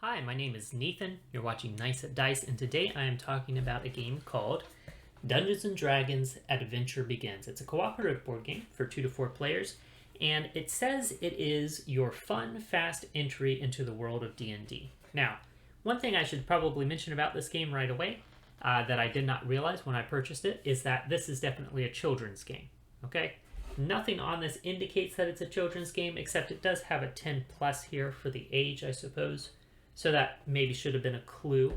Hi, my name is Nathan. You're watching Nice at Dice, and today I am talking about a game called Dungeons and Dragons Adventure Begins. It's a cooperative board game for 2 to 4 players, and it says it is your fun, fast entry into the world of D&D. Now, one thing I should probably mention about this game right away that I did not realize when I purchased it is that this is definitely a children's game. Okay? Nothing on this indicates that it's a children's game, except it does have a 10 plus here for the age, I suppose. So that maybe should have been a clue.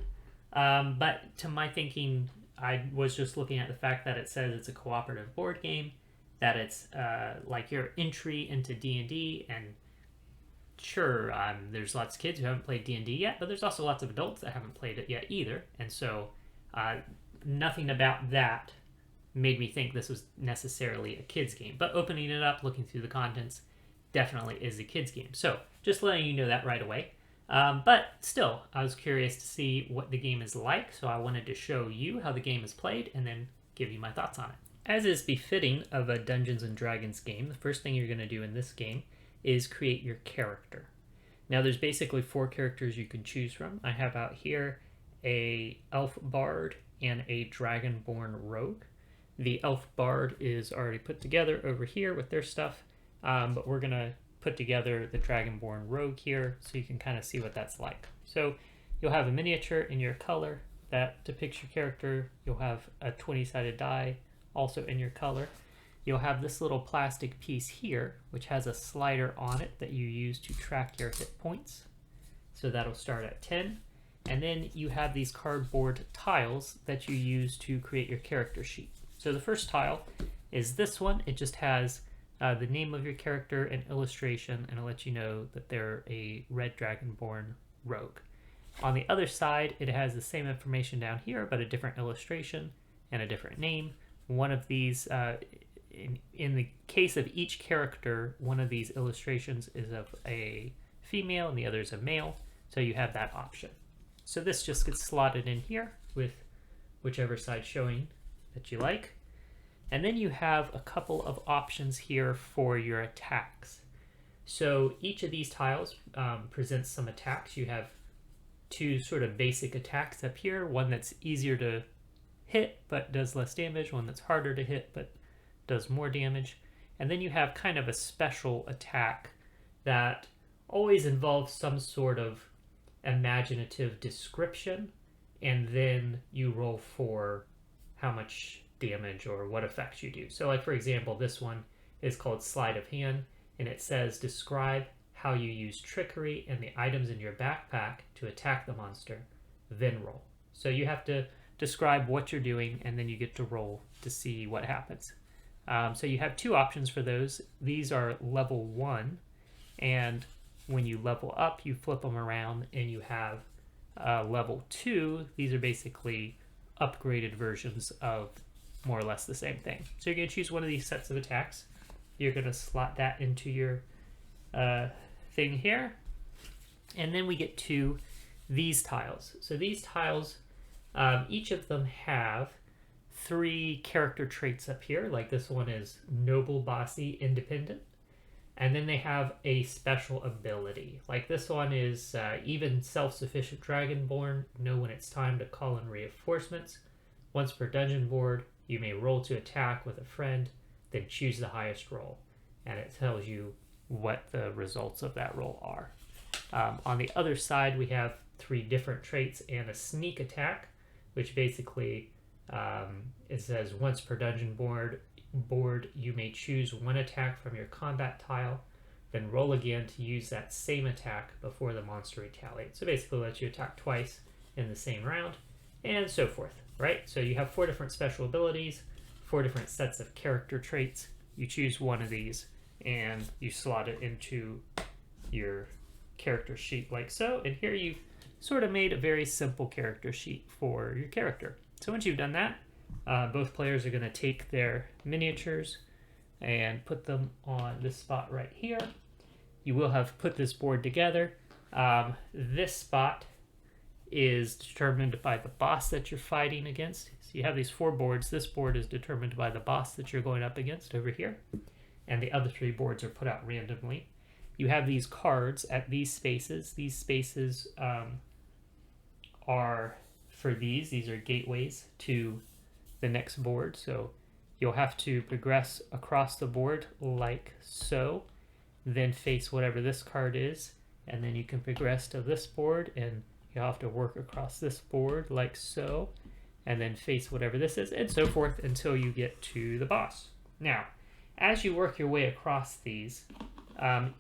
But to my thinking, I was just looking at the fact that it says it's a cooperative board game, that it's like your entry into D&D, and sure, there's lots of kids who haven't played D&D yet, but there's also lots of adults that haven't played it yet either. And so nothing about that made me think this was necessarily a kid's game. But opening it up, looking through the contents, definitely is a kid's game. So just letting you know that right away. But still, I was curious to see what the game is like, so I wanted to show you how the game is played and then give you my thoughts on it. As is befitting of a Dungeons and Dragons game, the first thing you're going to do in this game is create your character. Now there's basically 4 characters you can choose from. I have out here a elf bard and a dragonborn rogue. The elf bard is already put together over here with their stuff, but we're going to put together the dragonborn rogue here so you can kind of see what that's like. So you'll have a miniature in your color that depicts your character. You'll have a 20-sided die also in your color. You'll have this little plastic piece here which has a slider on it that you use to track your hit points. So that'll start at 10. And then you have these cardboard tiles that you use to create your character sheet. So the first tile is this one. It just has the name of your character and illustration, and it'll let you know that they're a red dragonborn rogue. On the other side, it has the same information down here, but a different illustration and a different name. One of these, in the case of each character, one of these illustrations is of a female and the other is a male, so you have that option. So this just gets slotted in here with whichever side showing that you like. And then you have a couple of options here for your attacks. So each of these tiles presents some attacks. You have 2 sort of basic attacks up here. One that's easier to hit but does less damage. One that's harder to hit but does more damage. And then you have kind of a special attack that always involves some sort of imaginative description. And then you roll for how much damage or what effects you do. So like for example, this one is called Sleight of Hand, and it says describe how you use trickery and the items in your backpack to attack the monster, then roll. So you have to describe what you're doing and then you get to roll to see what happens. So you have 2 options for those. These are level 1, and when you level up you flip them around and you have level 2. These are basically upgraded versions of more or less the same thing. So you're going to choose one of these sets of attacks. You're going to slot that into your thing here. And then we get to these tiles. So these tiles, each of them have 3 character traits up here. Like this one is noble, bossy, independent. And then they have a special ability. Like this one is even self-sufficient dragonborn. Know when it's time to call in reinforcements. Once per dungeon board, you may roll to attack with a friend, then choose the highest roll. And it tells you what the results of that roll are. On the other side, we have 3 different traits and a sneak attack, which basically it says once per dungeon board, you may choose 1 attack from your combat tile, then roll again to use that same attack before the monster retaliates. So basically it lets you attack twice in the same round, and so forth. Right? So you have 4 different special abilities, 4 different sets of character traits. You choose one of these and you slot it into your character sheet like so. And here you've sort of made a very simple character sheet for your character. So once you've done that, both players are going to take their miniatures and put them on this spot right here. You will have put this board together. This spot is determined by the boss that you're fighting against. So you have these 4 boards. This board is determined by the boss that you're going up against over here. And the other 3 boards are put out randomly. you have these cards at these spaces. These spaces are for these are gateways to the next board. So you'll have to progress across the board like so, then face whatever this card is, and then you can progress to this board, and you'll have to work across this board like so, and then face whatever this is, and so forth until you get to the boss. Now, as you work your way across these,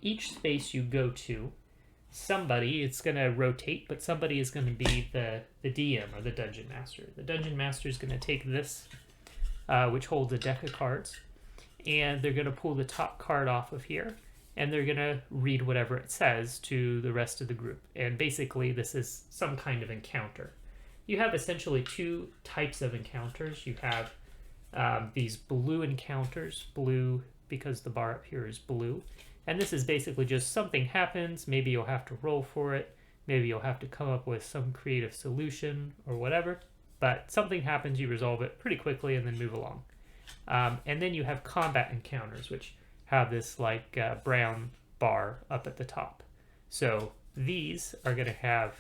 each space you go to, somebody, it's going to rotate, but somebody is going to be the DM or the Dungeon Master. The Dungeon Master is going to take this, which holds a deck of cards, and they're going to pull the top card off of here, and they're going to read whatever it says to the rest of the group. And basically, this is some kind of encounter. You have essentially two types of encounters. You have these blue encounters, blue because the bar up here is blue. And this is basically just something happens, maybe you'll have to roll for it, maybe you'll have to come up with some creative solution or whatever, but something happens, you resolve it pretty quickly and then move along. And then you have combat encounters, which have this like brown bar up at the top. So these are going to have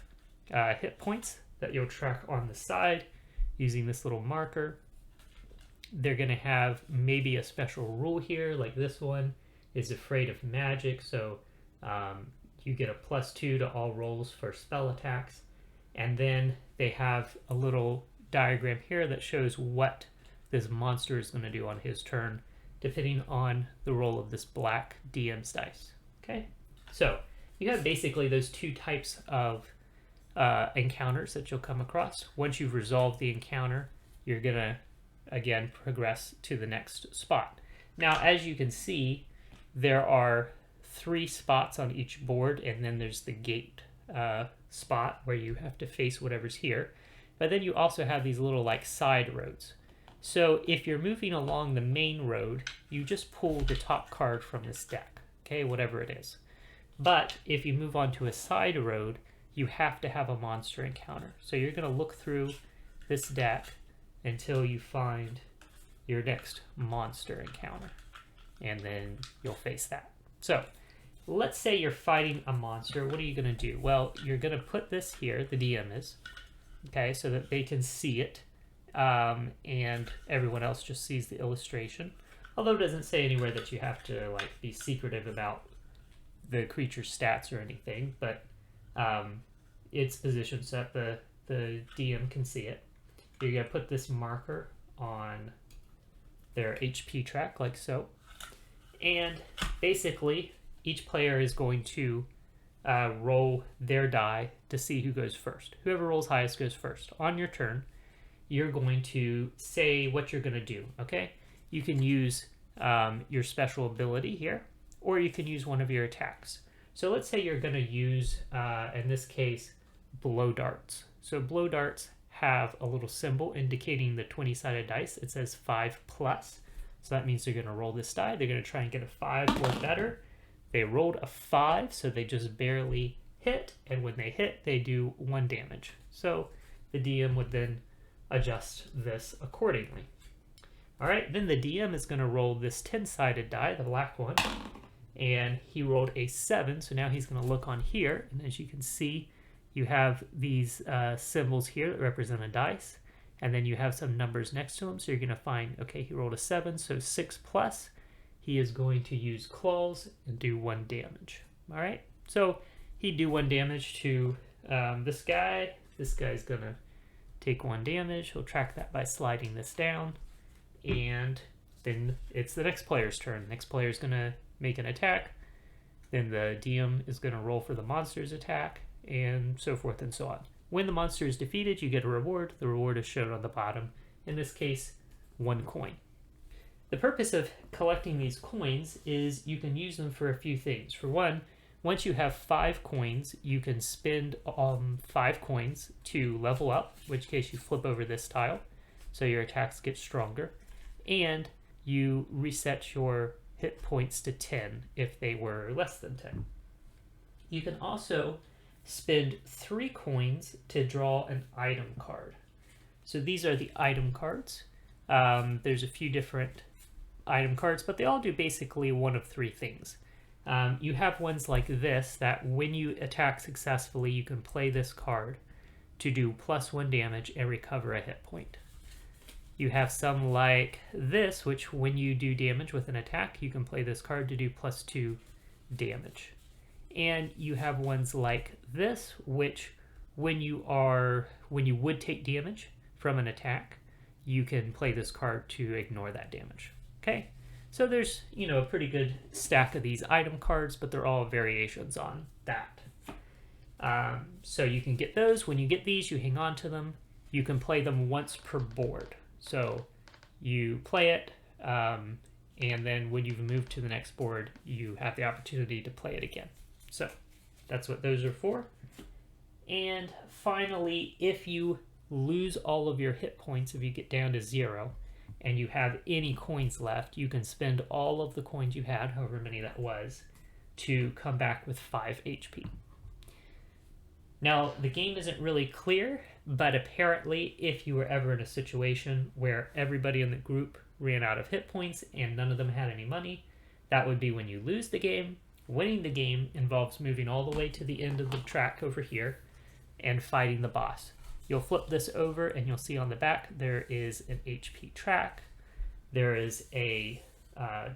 hit points that you'll track on the side using this little marker. They're going to have maybe a special rule here, like this one is afraid of magic, so you get a +2 to all rolls for spell attacks. And then they have a little diagram here that shows what this monster is going to do on his turn, depending on the roll of this black DM's dice. Okay, so you have basically those two types of encounters that you'll come across. Once you've resolved the encounter, you're going to, again, progress to the next spot. Now, as you can see, there are 3 spots on each board, and then there's the gate spot where you have to face whatever's here. But then you also have these little like side roads. So if you're moving along the main road, you just pull the top card from this deck, okay, whatever it is. But if you move on to a side road, you have to have a monster encounter. So you're going to look through this deck until you find your next monster encounter, and then you'll face that. So let's say you're fighting a monster. What are you going to do? Well, you're going to put this here, the DM is, okay, so that they can see it, and everyone else just sees the illustration. Although it doesn't say anywhere that you have to like be secretive about the creature's stats or anything, but it's positioned so that the DM can see it. You're going to put this marker on their HP track like so. And basically, each player is going to roll their die to see who goes first. Whoever rolls highest goes first. On your turn, you're going to say what you're going to do, okay? You can use your special ability here, or you can use one of your attacks. So let's say you're going to use, in this case, blow darts. So blow darts have a little symbol indicating the 20-sided dice. It says 5+. So that means they're going to roll this die. They're going to try and get a 5 or better. They rolled a 5, so they just barely hit. And when they hit, they do 1 damage. So the DM would then adjust this accordingly. All right, then the DM is going to roll this 10-sided die, the black one. And he rolled a 7, so now he's going to look on here. And as you can see, you have these symbols here that represent a dice. And then you have some numbers next to him. So you're going to find, okay, he rolled a 7, so 6+. He is going to use claws and do 1 damage. All right, so he'd do 1 damage to this guy. This guy's going to take 1 damage. He'll track that by sliding this down. And then it's the next player's turn. Next player is going to make an attack. Then the DM is going to roll for the monster's attack, and so forth and so on. When the monster is defeated, you get a reward. The reward is shown on the bottom. In this case, 1 coin. The purpose of collecting these coins is you can use them for a few things. For one, once you have 5 coins, you can spend 5 coins to level up, in which case you flip over this tile, so your attacks get stronger, and you reset your hit points to 10 if they were less than 10. You can also spend 3 coins to draw an item card. So these are the item cards. There's a few different item cards, but they all do basically one of 3 things. You have ones like this that when you attack successfully, you can play this card to do +1 damage and recover a hit point. You have some like this, which when you do damage with an attack, you can play this card to do +2 damage. And you have ones like this, which when you would take damage from an attack, you can play this card to ignore that damage. Okay? So there's, a pretty good stack of these item cards, but they're all variations on that. So you can get those. When you get these, you hang on to them. You can play them once per board. So you play it, and then when you've moved to the next board, you have the opportunity to play it again. So that's what those are for. And finally, if you lose all of your hit points, if you get down to 0, and you have any coins left, you can spend all of the coins you had, however many that was, to come back with 5 HP. Now, the game isn't really clear, but apparently if you were ever in a situation where everybody in the group ran out of hit points and none of them had any money, that would be when you lose the game. Winning the game involves moving all the way to the end of the track over here and fighting the boss. You'll flip this over and you'll see on the back there is an HP track. There is a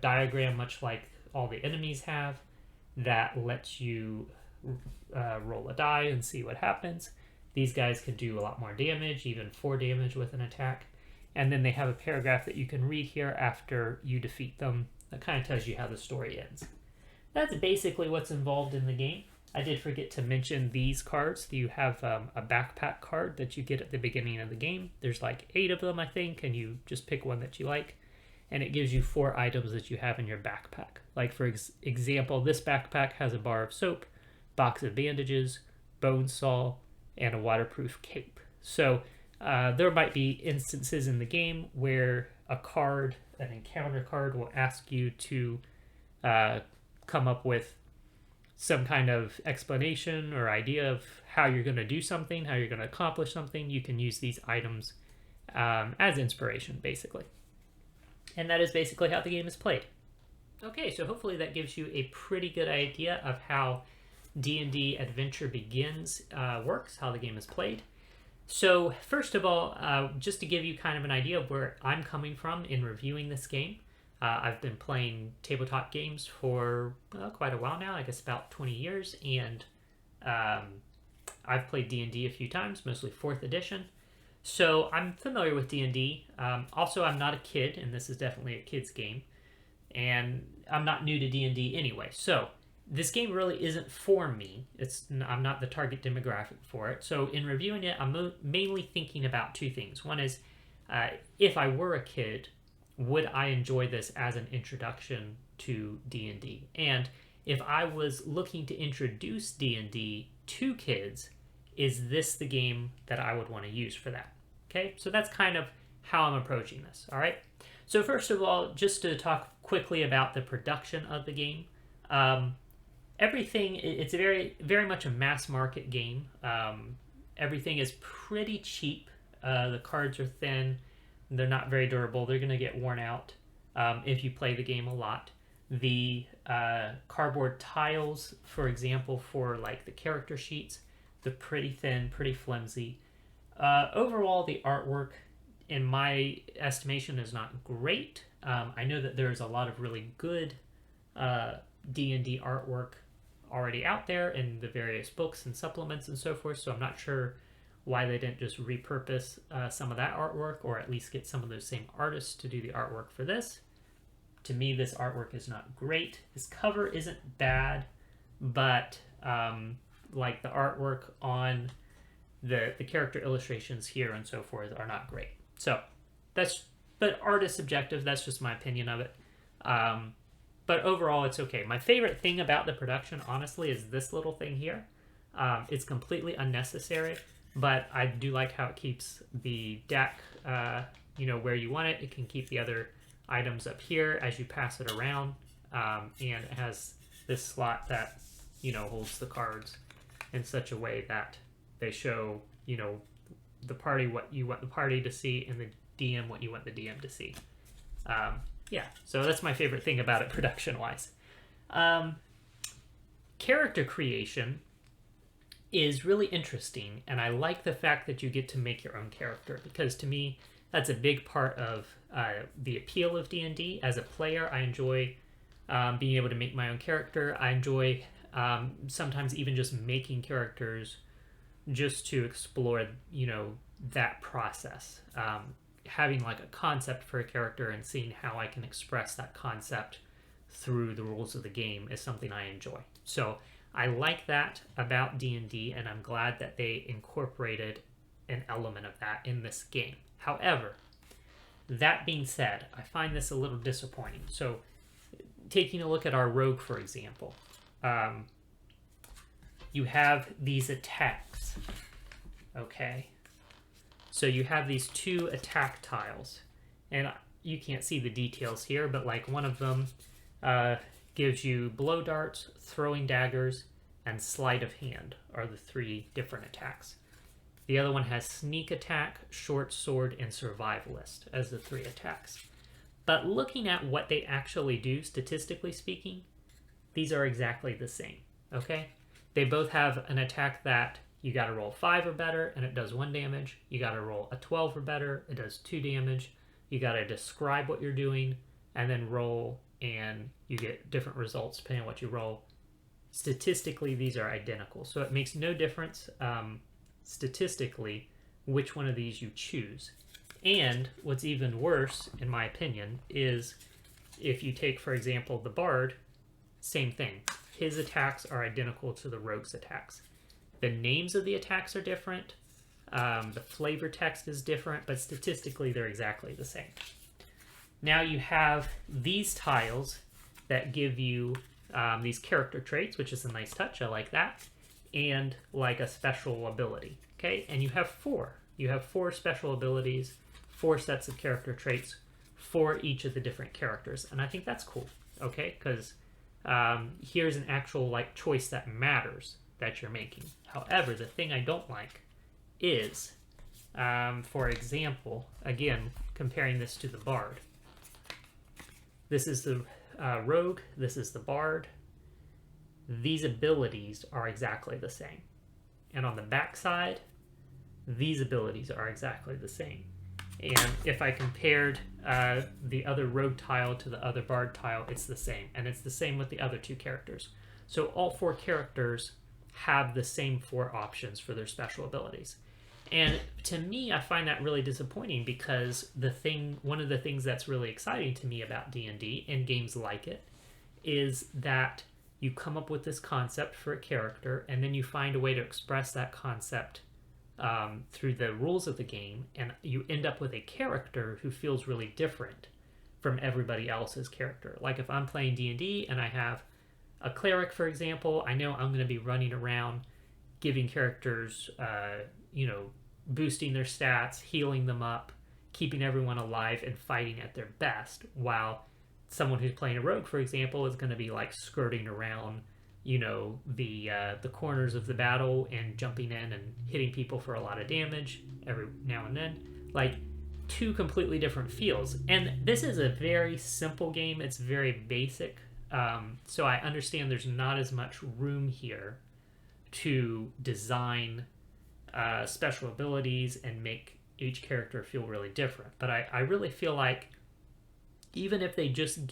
diagram, much like all the enemies have, that lets you roll a die and see what happens. These guys can do a lot more damage, even 4 damage with an attack. And then they have a paragraph that you can read here after you defeat them that kind of tells you how the story ends. That's basically what's involved in the game. I did forget to mention these cards. You have a backpack card that you get at the beginning of the game. There's like 8 of them, I think, and you just pick one that you like. And it gives you 4 items that you have in your backpack. Like, for example, this backpack has a bar of soap, box of bandages, bone saw, and a waterproof cape. So there might be instances in the game where a card, an encounter card, will ask you to come up with some kind of explanation or idea of how you're going to do something, how you're going to accomplish something. You can use these items as inspiration, basically. And that is basically how the game is played. Okay, so hopefully that gives you a pretty good idea of how D&D Adventure Begins works, how the game is played. So first of all, just to give you kind of an idea of where I'm coming from in reviewing this game, I've been playing tabletop games for quite a while now, I guess about 20 years, and I've played D&D a few times, mostly 4th edition. So I'm familiar with D&D. Also, I'm not a kid, and this is definitely a kid's game, and I'm not new to D&D anyway. So this game really isn't for me. I'm not the target demographic for it. So in reviewing it, I'm mainly thinking about 2 things. One is, if I were a kid, would I enjoy this as an introduction to D&D? And if I was looking to introduce D&D to kids, is this the game that I would want to use for that? Okay, so that's kind of how I'm approaching this, all right? So first of all, just to talk quickly about the production of the game, everything, it's a very, very much a mass market game. Everything is pretty cheap. The cards are thin. They're not very durable. They're going to get worn out if you play the game a lot. The cardboard tiles, for example, for like the character sheets, they're pretty thin, pretty flimsy. Overall, the artwork, in my estimation, is not great. I know that there's a lot of really good D&D artwork already out there in the various books and supplements and so forth, so I'm not sure why they didn't just repurpose some of that artwork, or at least get some of those same artists to do the artwork for this. To me, this artwork is not great. This cover isn't bad, but like the artwork on the character illustrations here and so forth are not great. So but art is subjective. That's just my opinion of it. But overall, it's okay. My favorite thing about the production, honestly, is this little thing here. It's completely unnecessary, but I do like how it keeps the deck, where you want it. It can keep the other items up here as you pass it around, and it has this slot that, holds the cards in such a way that they show, the party what you want the party to see, and the DM what you want the DM to see. Yeah, so that's my favorite thing about it production-wise. character creation is really interesting, and I like the fact that you get to make your own character, because to me that's a big part of the appeal of D&D. As a player, I enjoy being able to make my own character. I enjoy sometimes even just making characters just to explore, that process. Having like a concept for a character and seeing how I can express that concept through the rules of the game is something I enjoy. So I like that about D&D, and I'm glad that they incorporated an element of that in this game. However, that being said, I find this a little disappointing. So taking a look at our rogue, for example, you have these attacks, okay? So you have these 2 attack tiles, and you can't see the details here, but like one of them gives you blow darts, throwing daggers, and sleight of hand are the 3 different attacks. The other one has sneak attack, short sword, and survivalist as the 3 attacks. But looking at what they actually do, statistically speaking, these are exactly the same, okay? They both have an attack that you gotta roll 5 or better, and it does 1 damage. You gotta roll a 12 or better, it does 2 damage. You gotta describe what you're doing, and then roll, and you get different results depending on what you roll. Statistically, these are identical, so it makes no difference statistically which one of these you choose. And what's even worse, in my opinion, is if you take, for example, the Bard, same thing. His attacks are identical to the Rogue's attacks. The names of the attacks are different, the flavor text is different, but statistically they're exactly the same. Now you have these tiles that give you these character traits, which is a nice touch, I like that, and like a special ability, okay? And you have 4. You have 4 special abilities, 4 sets of character traits for each of the different characters, and I think that's cool, okay? Because here's an actual like choice that matters that you're making. However, the thing I don't like is, for example, again, comparing this to the Bard. This is the Rogue, this is the Bard. These abilities are exactly the same. And on the back side, these abilities are exactly the same. And if I compared the other Rogue tile to the other Bard tile, it's the same. And it's the same with the other 2 characters. So all 4 characters have the same 4 options for their special abilities. And to me, I find that really disappointing, because one of the things that's really exciting to me about D&D and games like it is that you come up with this concept for a character, and then you find a way to express that concept through the rules of the game, and you end up with a character who feels really different from everybody else's character. Like if I'm playing D&D and I have a cleric, for example, I know I'm going to be running around giving characters, boosting their stats, healing them up, keeping everyone alive, and fighting at their best, while someone who's playing a rogue, for example, is going to be like skirting around, the corners of the battle and jumping in and hitting people for a lot of damage every now and then. Like 2 completely different feels. And this is a very simple game. It's very basic. So I understand there's not as much room here to design special abilities and make each character feel really different. But I really feel like even if they just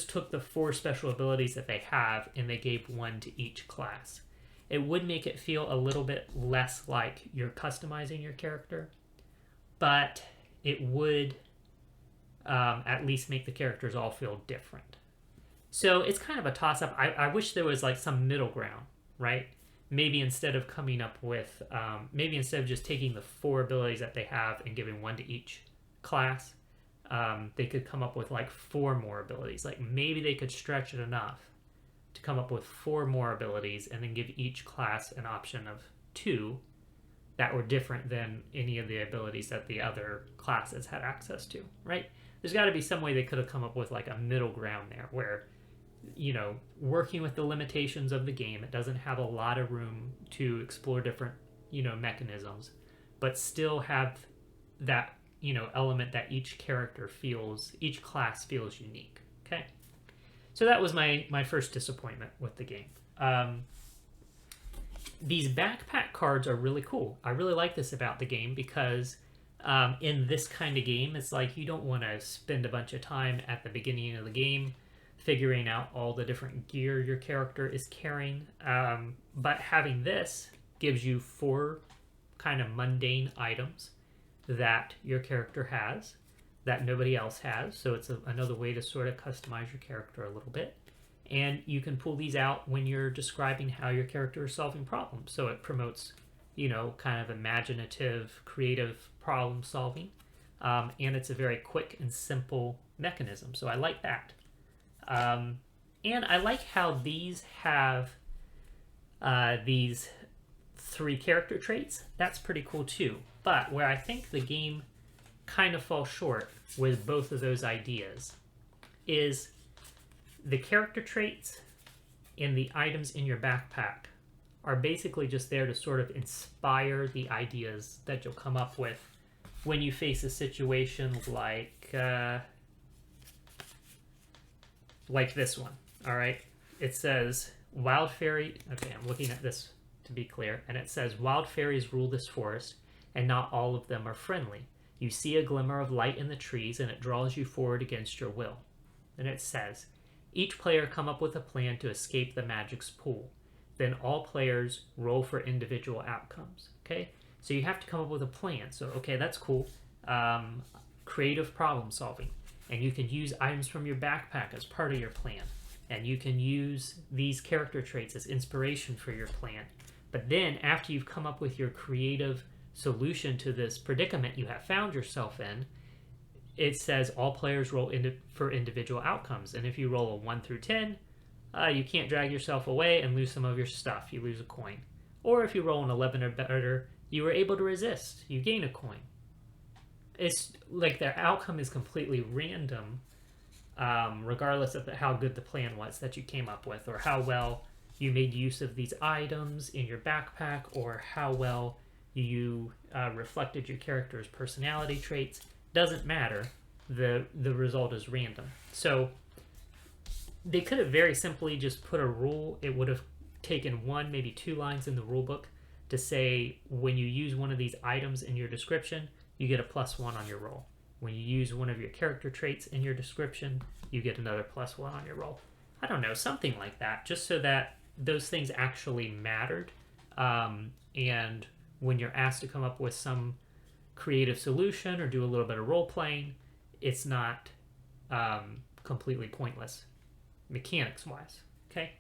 took the 4 special abilities that they have and they gave 1 to each class, it would make it feel a little bit less like you're customizing your character, but it would at least make the characters all feel different. So it's kind of a toss-up. I wish there was like some middle ground, right? Maybe instead of coming up with, maybe instead of just taking the 4 abilities that they have and giving 1 to each class, they could come up with like 4 more abilities. Like maybe they could stretch it enough to come up with 4 more abilities and then give each class an option of 2 that were different than any of the abilities that the other classes had access to, right? There's got to be some way they could have come up with like a middle ground there where, working with the limitations of the game, it doesn't have a lot of room to explore different, mechanisms, but still have that, element that each class feels unique, okay? So that was my first disappointment with the game. These backpack cards are really cool. I really like this about the game because in this kind of game, it's like you don't want to spend a bunch of time at the beginning of the game figuring out all the different gear your character is carrying. But having this gives you 4 kind of mundane items that your character has that nobody else has. So it's another way to sort of customize your character a little bit. And you can pull these out when you're describing how your character is solving problems. So it promotes, kind of imaginative, creative problem solving. And it's a very quick and simple mechanism. So I like that. And I like how these have these 3 character traits. That's pretty cool too. But where I think the game kind of falls short with both of those ideas is the character traits and the items in your backpack are basically just there to sort of inspire the ideas that you'll come up with when you face a situation like this one. All right, it says wild fairy. Okay, I'm looking at this to be clear, and it says wild fairies rule this forest, and not all of them are friendly. You see a glimmer of light in the trees, and it draws you forward against your will. And it says, each player come up with a plan to escape the magic's pool. Then all players roll for individual outcomes. Okay, so you have to come up with a plan. So, okay, that's cool. Creative problem solving. And you can use items from your backpack as part of your plan. And you can use these character traits as inspiration for your plan. But then, after you've come up with your creative solution to this predicament you have found yourself in, it says all players roll for individual outcomes. And if you roll a 1 through 10, you can't drag yourself away and lose some of your stuff. You lose a coin. Or if you roll an 11 or better, you were able to resist. You gain a coin. It's like their outcome is completely random, regardless of how good the plan was that you came up with, or how well you made use of these items in your backpack, or how well you reflected your character's personality traits. Doesn't matter. The result is random. So they could have very simply just put a rule. It would have taken 1, maybe 2 lines in the rule book to say when you use one of these items in your description, you get a +1 on your roll. When you use one of your character traits in your description, you get another +1 on your roll. I don't know, something like that, just so that those things actually mattered. And when you're asked to come up with some creative solution or do a little bit of role playing, it's not completely pointless mechanics wise. Okay,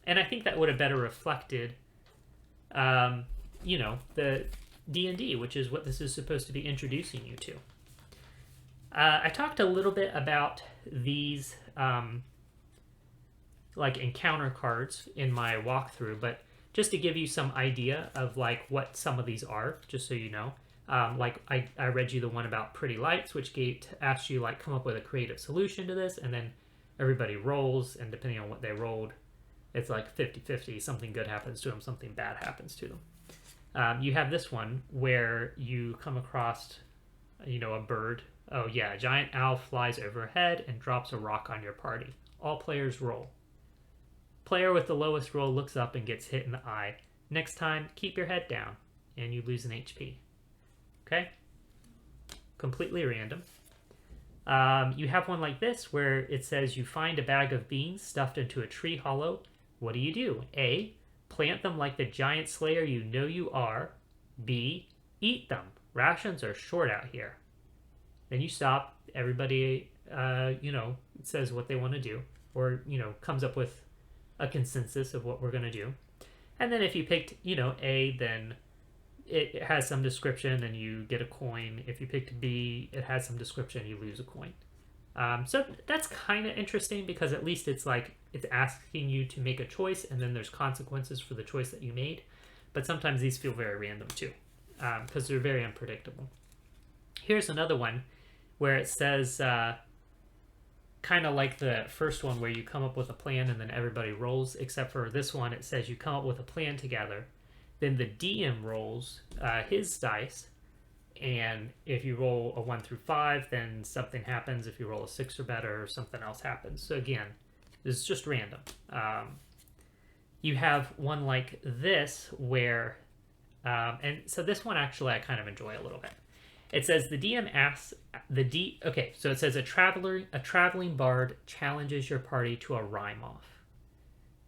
and I think that would have better reflected the D&D, which is what this is supposed to be introducing you to. I talked a little bit about these encounter cards in my walkthrough, but just to give you some idea of what some of these are, just so you know. I read you the one about pretty lights, which asked you come up with a creative solution to this, and then everybody rolls, and depending on what they rolled, it's 50-50. Something good happens to them, something bad happens to them. You have this one where you come across, a bird. Oh yeah, a giant owl flies overhead and drops a rock on your party. All players roll. Player with the lowest roll looks up and gets hit in the eye. Next time, keep your head down, and you lose an HP. Okay? Completely random. You have one like this where it says you find a bag of beans stuffed into a tree hollow. What do? A, plant them like the giant slayer you know you are. B, eat them. Rations are short out here. Then you stop. Everybody, it says what they want to do, or, comes up with a consensus of what we're going to do. And then if you picked, A, then it has some description and you get a coin. If you picked B, it has some description, you lose a coin. So that's kind of interesting because at least it's it's asking you to make a choice and then there's consequences for the choice that you made. But sometimes these feel very random too because they're very unpredictable. Here's another one where it says kind of like the first one where you come up with a plan and then everybody rolls, except for this one it says you come up with a plan together. Then the DM rolls his dice, and if you roll a 1 through 5, then something happens. If you roll a 6 or better, something else happens. So again, It's just random. You have one like this where, and so this one actually I kind of enjoy a little bit. It says the DM asks Okay, so it says a traveling bard challenges your party to a rhyme off.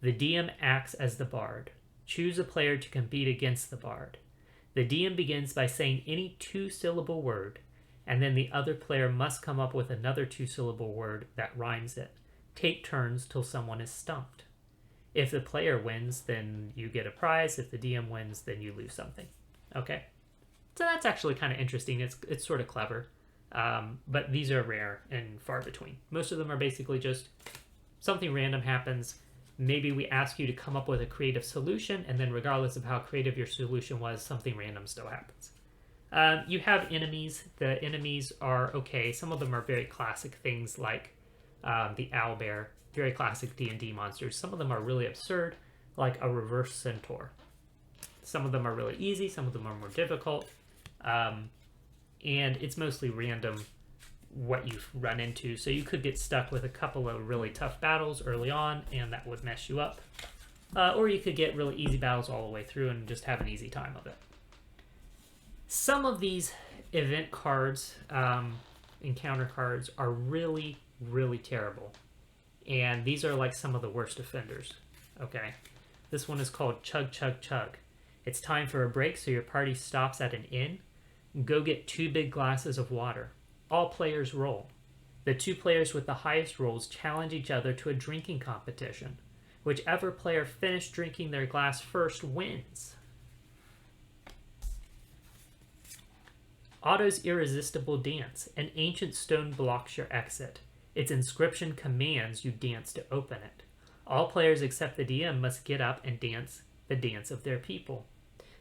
The DM acts as the bard. Choose a player to compete against the bard. The DM begins by saying any two-syllable word, and then the other player must come up with another two-syllable word that rhymes it. Take turns till someone is stumped. If the player wins, then you get a prize. If the DM wins, then you lose something. Okay? So that's actually kind of interesting. It's sort of clever. But these are rare and far between. Most of them are basically just something random happens. Maybe we ask you to come up with a creative solution, and then regardless of how creative your solution was, something random still happens. You have enemies. The enemies are okay. Some of them are very classic things like the owlbear, very classic D&D monsters. Some of them are really absurd, like a reverse centaur. Some of them are really easy. Some of them are more difficult. And it's mostly random what you've run into. So you could get stuck with a couple of really tough battles early on, and that would mess you up. Or you could get really easy battles all the way through and just have an easy time of it. Some of these event cards, encounter cards, are really, really terrible. And these are like some of the worst offenders. Okay. This one is called Chug Chug Chug. It's time for a break, so your party stops at an inn. Go get 2 big glasses of water. All players roll. The 2 players with the highest rolls challenge each other to a drinking competition. Whichever player finished drinking their glass first wins. Otto's Irresistible Dance. An ancient stone blocks your exit. Its inscription commands you dance to open it. All players except the DM must get up and dance the dance of their people.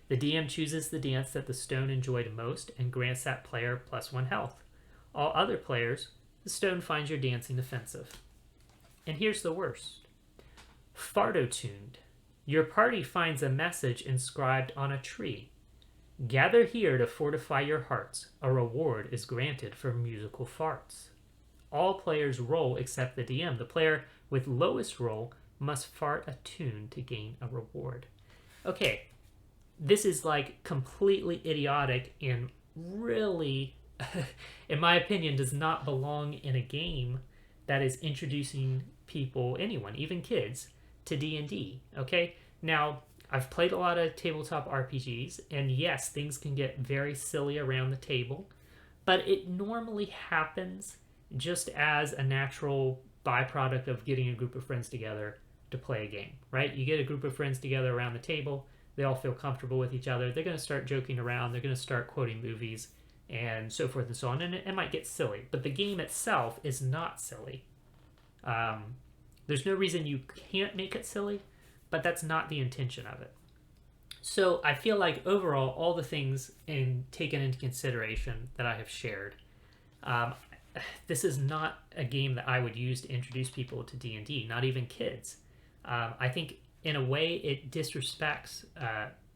The DM chooses the dance that the stone enjoyed most and grants that player +1 health. All other players, the stone finds your dancing offensive. And here's the worst. Farto-tuned. Your party finds a message inscribed on a tree. Gather here to fortify your hearts. A reward is granted for musical farts. All players roll except the DM. The player with lowest roll must fart a tune to gain a reward. Okay, this is like completely idiotic and really, in my opinion, does not belong in a game that is introducing people, anyone, even kids, to D&D. Okay, now I've played a lot of tabletop RPGs, and yes, things can get very silly around the table, but it normally happens just as a natural byproduct of getting a group of friends together to play a game, right? You get a group of friends together around the table, they all feel comfortable with each other, they're going to start joking around, they're going to start quoting movies, and so forth and so on, and it might get silly, but the game itself is not silly. There's no reason you can't make it silly, but that's not the intention of it. So I feel like overall, all the things taken into consideration that I have shared, this is not a game that I would use to introduce people to D&D, not even kids. I think in a way it disrespects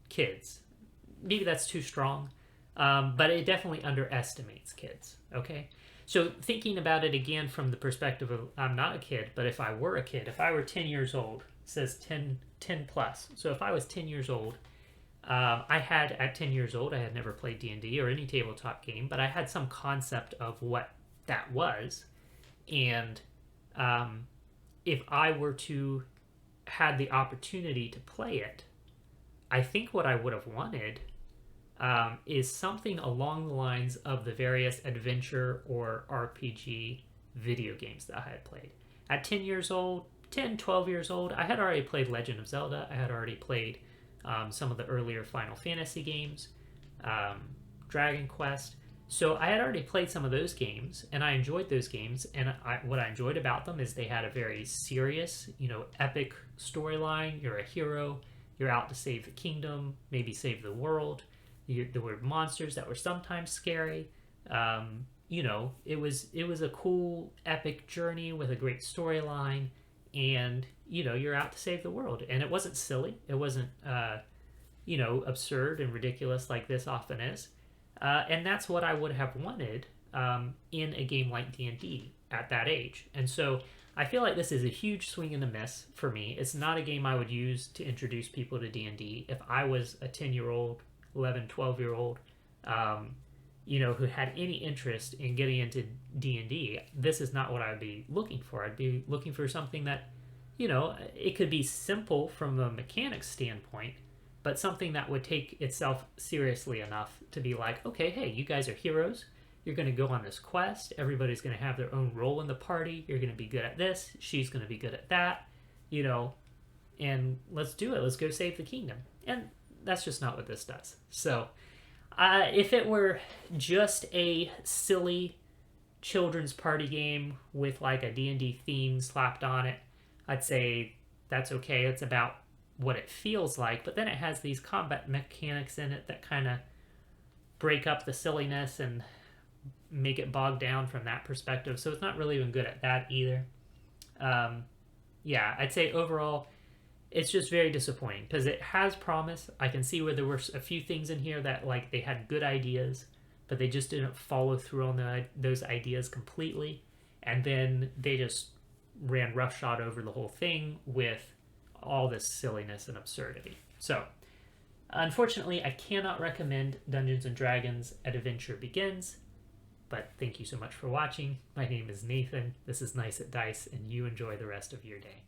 kids. Maybe that's too strong, but it definitely underestimates kids, okay? So thinking about it again from the perspective of I'm not a kid, but if I were a kid, if I were 10 years old, it says 10 plus. So if I was 10 years old, at 10 years old, I had never played D&D or any tabletop game, but I had some concept of what that was. And if I were to had the opportunity to play it, I think what I would have wanted is something along the lines of the various adventure or RPG video games that I had played. At 10 years old, 10, 12 years old, I had already played Legend of Zelda. I had already played some of the earlier Final Fantasy games, Dragon Quest. So I had already played some of those games, and I enjoyed those games. And what I enjoyed about them is they had a very serious, epic storyline. You're a hero. You're out to save the kingdom, maybe save the world. There were monsters that were sometimes scary. It was a cool, epic journey with a great storyline. And, you're out to save the world. And it wasn't silly. It wasn't, absurd and ridiculous like this often is. And that's what I would have wanted in a game like D&D at that age. And so I feel like this is a huge swing and a miss for me. It's not a game I would use to introduce people to D&D. If I was a 10-year-old, 11, 12-year-old, who had any interest in getting into D&D, this is not what I'd be looking for. I'd be looking for something that, it could be simple from a mechanics standpoint, but something that would take itself seriously enough to be like, okay, hey, you guys are heroes. You're going to go on this quest. Everybody's going to have their own role in the party. You're going to be good at this. She's going to be good at that, and let's do it. Let's go save the kingdom. And that's just not what this does. So if it were just a silly children's party game with like a D&D theme slapped on it, I'd say that's okay. It's about what it feels like, but then it has these combat mechanics in it that kind of break up the silliness and make it bogged down from that perspective. So it's not really even good at that either. I'd say overall, it's just very disappointing because it has promise. I can see where there were a few things in here that like they had good ideas, but they just didn't follow through on those ideas completely. And then they just ran roughshod over the whole thing with all this silliness and absurdity. So, unfortunately, I cannot recommend Dungeons & Dragons Adventure Begins, but thank you so much for watching. My name is Nathan. This is Nice at Dice, and you enjoy the rest of your day.